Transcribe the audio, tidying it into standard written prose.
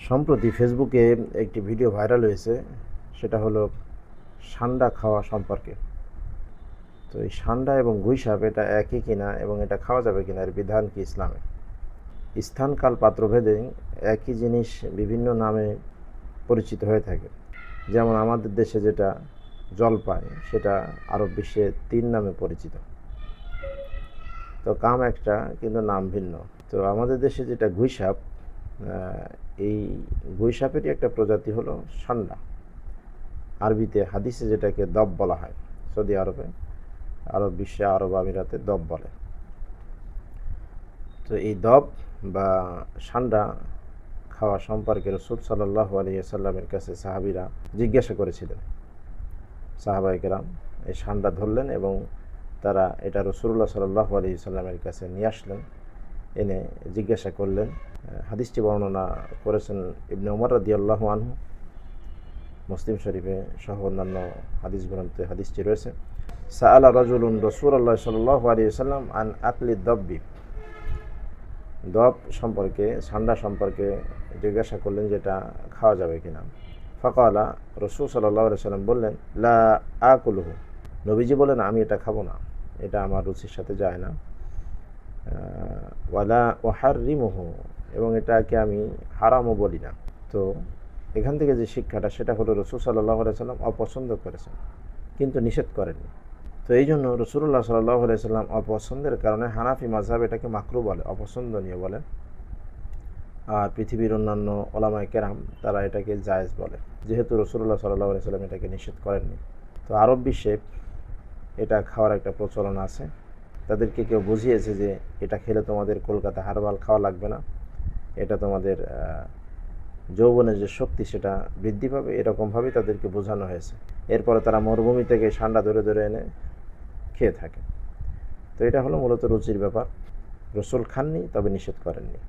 সম্প্রতি ফেসবুকে একটি ভিডিও ভাইরাল হয়েছে, সেটা হলো সান্ডা খাওয়া সম্পর্কে। তো এই সান্ডা এবং গুইসাপ এটা একই কিনা এবং এটা খাওয়া যাবে কিনা, এর বিধান কি ইসলামে। স্থান কাল পাত্রভেদে একই জিনিস বিভিন্ন নামে পরিচিত হয়ে থাকে। যেমন আমাদের দেশে যেটা জলপাই, সেটা আরব বিশ্বে 3 নামে পরিচিত। তো কাম একটা, কিন্তু নাম ভিন্ন। তো আমাদের দেশে যেটা গুইসাপ, এই গুইসাপেরই একটা প্রজাতি হলো সান্ডা। আরবিতে হাদিসে যেটাকে দব বলা হয়, সৌদি আরবে, আরব বিশ্বে, আরব আমিরাতে দব বলে। তো এই দব বা সান্ডা খাওয়া সম্পর্কে রাসূল সাল্লাল্লাহু আলাইহি ওয়াসাল্লামের কাছে সাহাবীরা জিজ্ঞাসা করেছিলেন। সাহাবায়ে কেরাম এই সান্ডা ধরলেন এবং তারা এটা রাসূলুল্লাহ সাল্লাল্লাহু আলাইহি ওয়াসাল্লামের কাছে নিয়ে আসলেন, এনে জিজ্ঞাসা করলেন। হাদিসটি বর্ণনা করেছেন ইবনে ওমর রাদিয়াল্লাহু আনহু, মুসলিম শরীফে সহ অন্যান্য হাদিস গ্রন্থে হাদিসটি রয়েছে। সাআলা রাজুলুন রাসূলুল্লাহ সাল্লাল্লাহু আলাইহি ওয়াসাল্লাম আন আকলি দাব্বি, দব সম্পর্কে, সান্ডা সম্পর্কে জিজ্ঞাসা করলেন যেটা খাওয়া যাবে কিনা। ফাকালা, রাসূল সাল্লাল্লাহু আলাইহি ওয়াসাল্লাম বললেন, লা আকুলুহু, নবীজি বলেন আমি এটা খাবো না, এটা আমার রুচির সাথে যায় না। ওয়ালা ওয়াহারিমুহু, এবং এটাকে আমি হারামও বলি না। তো এখান থেকে যে শিক্ষাটা, সেটা হলো রাসূল সাল্লাল্লাহু আলাইহি ওয়াসাল্লাম অপছন্দ করেছেন কিন্তু নিষেধ করেননি। তো এই জন্য রাসূলুল্লাহ সাল্লাল্লাহু আলাইহি ওয়াসাল্লাম অপছন্দের কারণে হানাফি মাযহাব এটাকে মাকরুহ বলে, অপছন্দনীয় বলে। আর পৃথিবীর অন্যান্য ওলামায়ে কেরাম তারা এটাকে জায়েজ বলে, যেহেতু রাসূলুল্লাহ সাল্লাল্লাহু আলাইহি ওয়াসাল্লাম এটাকে নিষেধ করেননি। তো আরব বিশ্বে এটা খাওয়ার একটা প্রচলন আছে। তাদেরকে কেউ বুঝিয়েছে যে এটা খেলে তোমাদের কলকাতা হারবাল খাওয়া লাগবে না, এটা তোমাদের যৌবনের যে শক্তি সেটা বৃদ্ধি পাবে, এরকমভাবেই তাদেরকে বোঝানো হয়েছে। এরপরে তারা মরুভূমি থেকে সান্ডা ধরে ধরে এনে খেয়ে থাকে। তো এটা হলো মূলত রুচির ব্যাপার। রাসূল খাননি, তবে নিষেধ করেননি।